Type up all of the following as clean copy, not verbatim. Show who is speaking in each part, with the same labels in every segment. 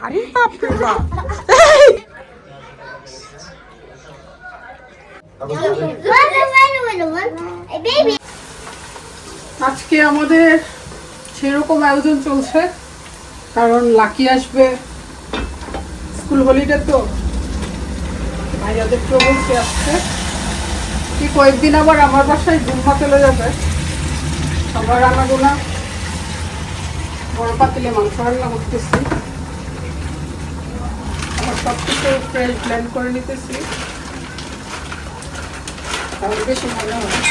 Speaker 1: আরে বাপ রে বাপ। আজকে আমাদের সেরকম আয়োজন চলছে, কারণ লাকি আসবে, স্কুল হলিডে তো ভাইয়াদের প্রবলকে আসছে। কি কয়েকদিন আবার আমার বাসায় জুম্মা চলে যাবে। সবার রান্নাগুনা বড় পাতিলে মাংস রান্না করতেছি, আমার সব কিছু ফ্রেশ ব্লেন্ড করে নিতেছি, তাহলে বেশি ভালো হয়।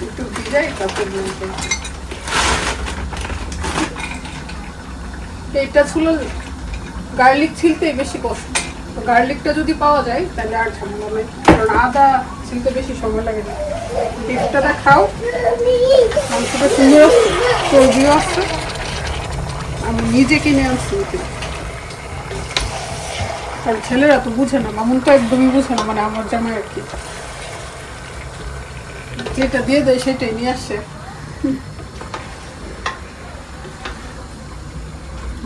Speaker 1: একটু ভিজাই তারপর ব্লেন্ড করছি। এটা ছিল গার্লিক ছিলতে বেশি কষ্ট, তো গার্লিকটা যদি পাওয়া যায় তাহলে আর ঝামেলা নেই, কারণ আদা ছিলতে বেশি সময় লাগে না। বিফটাটা খাও, মাংসটা সুন্দর আসছে, চর্বিও আসছে। আমি নিজে কিনে আনছি, কারণ ছেলেরা তো বুঝে না, মামুন তো একদমই বুঝে না, মানে আমার জামাই আর কি, যেটা দিয়ে দেয় সেটাই নিয়ে আসে।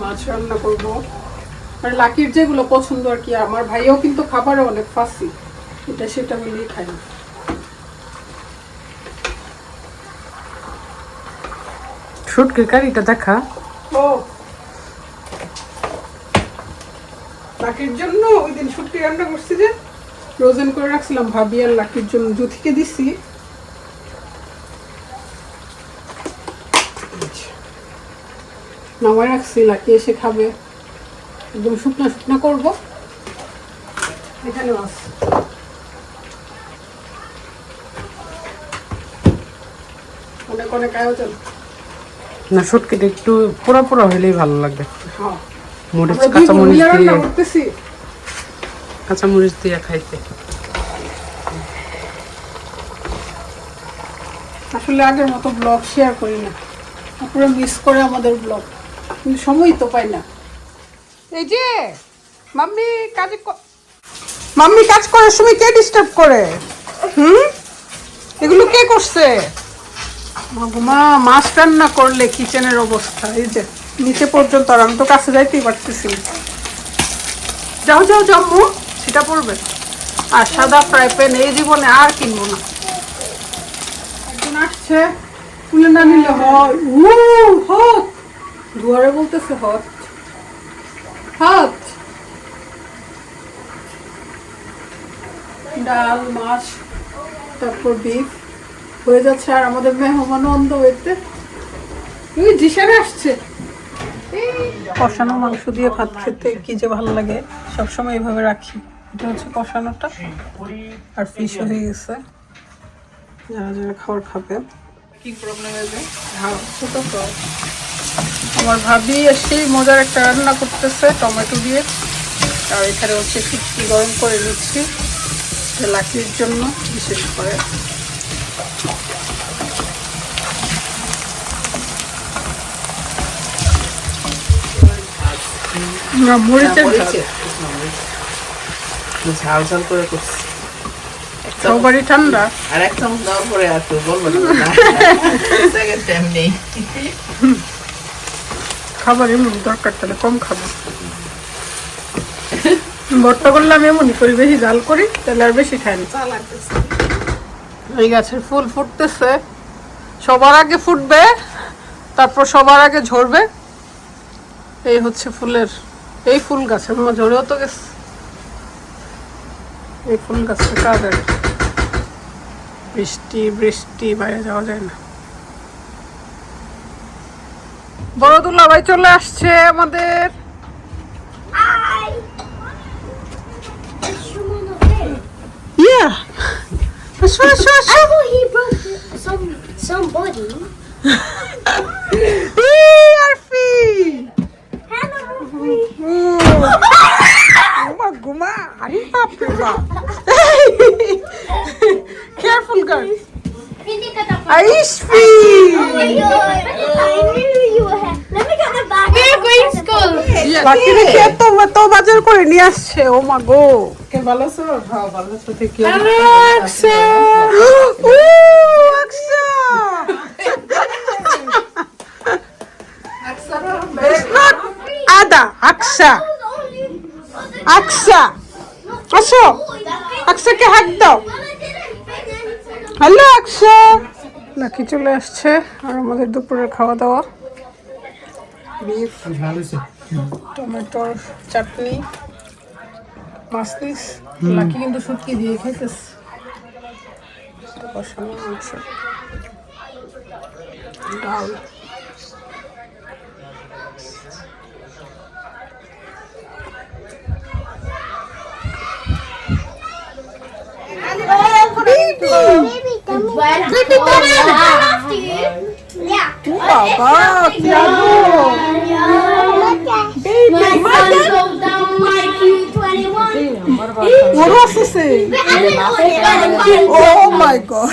Speaker 1: মাছ রান্না করবো, মানে লাকির যেগুলো পছন্দ আর কি। আমার ভাইও কিন্তু খাবারে অনেক ফাঁসি, এটা সেটা বলেই খাই না। শুটকির কারিটা দেখা, ও লাকির জন্য ওই দিন শুটকি রান্না করছি, যে ফ্রোজেন করে রাখছিলাম, ভাবি আর লাকির জন্য জুথিকে দিছি। নামাই রাখছি, লাকি এসে খাবে, একদম শুকনা শুকনা করবো। এখানে মাছ অনেক অনেক আয়োজন
Speaker 2: না, শুটকিটা একটু পোড়া পোড়া হইলেই ভালো লাগবে।
Speaker 1: হ্যাঁ,
Speaker 2: মরিচ, কাঁচামরিচ
Speaker 1: দিয়ে,
Speaker 2: কাঁচামরিচ দিয়ে খাইতে।
Speaker 1: আসলে আগের মতো ব্লগ শেয়ার করি না, পুরো মিস করে আমাদের ব্লগ, কিন্তু সময় তো পাই না। এই যে মাম্মি মাম্মি কাজ করার সময় কে ডিস্টার্ব করে? এগুলো কে করছে? মা মাছ রান্না করলে কিচেনের অবস্থা এই যে নিচে পর্যন্ত, আর আমি তো কাছে যাইতেই পারতেছি। যাও যাও যাও, সেটা পড়বে। আর সাদা ফ্রাই প্যান এই জীবনে আর কিনবো না। একজন আসছে, তুলে না নিলে হয়। হট দুয়ারে বলতেছে হট হট। ডাল, মাছ, তারপর বিফ হয়ে যাচ্ছে, আর আমাদের মেহমান অন্ধ হইতে জিসারে আসছে। কষানো মাংস দিয়ে ভাত খেতে কি যে ভালো লাগে, সবসময় এইভাবে রাখি। এটা হচ্ছে কষানোটা, আর ফিশ হয়ে গেছে। যারা যারা খাবার খাবে,
Speaker 2: কি প্রবলেম আছে?
Speaker 1: ছোট তো আমার ভাবি এসেই মজার একটা রান্না করতেছে টমেটো দিয়ে, আর এখানে হচ্ছে শুটকি গরম করে নিচ্ছি লাকির জন্য বিশেষ করে। মরিচের
Speaker 2: ঝাল ঝাল করে করছি,
Speaker 1: সবারই ঠান্ডা।
Speaker 2: আর এক চামচ দেওয়ার পরে আর কেউ বলবো না, সেকেন্ড টাইম নেই।
Speaker 1: খাবার এমন দরকার, তাহলে কম খাবো। ভর্তা করলাম এমনই করি, বেশি জাল করি তাহলে আর বেশি খাই না। এই গাছের ফুল ফুটতেছে, সবার আগে ফুটবে, তারপর সবার আগে ঝরবে। এই হচ্ছে ফুলের, এই ফুল গাছের ঝরেও তো গেছে। এই ফুল গাছের কাজ আর বৃষ্টি বৃষ্টি বাইরে যাওয়া যায় না। বড় দুলাভাই চলে আসছে আমাদের। Yeah. আসো আসো আসো।
Speaker 3: I thought he broke somebody.
Speaker 1: Hey, Arfi.
Speaker 3: Hello.
Speaker 1: Guma, are you happy? Careful, girl. Aishfi.
Speaker 3: Oh my God. I knew you had. Let me get the bag. We're going to school.
Speaker 1: বাকি রেখে তো বাজার করে নিয়ে আসছে। ও মা গো,
Speaker 2: কে ভালো আছো? হ্যাঁ ভালো আছো, ঠিক আছে।
Speaker 1: হ্যালো আকসা। ও আকসা, আকসা আকসা আসো আকসাকে হাত দাও হ্যালো আকসা লাকি চলে আসছে আর আমাদের দুপুরের খাওয়া দাওয়া বিফ টমেটোর চাটনি মাছ পিস লাকি কিন্তু শুটকি দিয়ে খাইতেছে কষানো মাংস ডাল বাবা কি আলো বড় আসছে ও মাই গড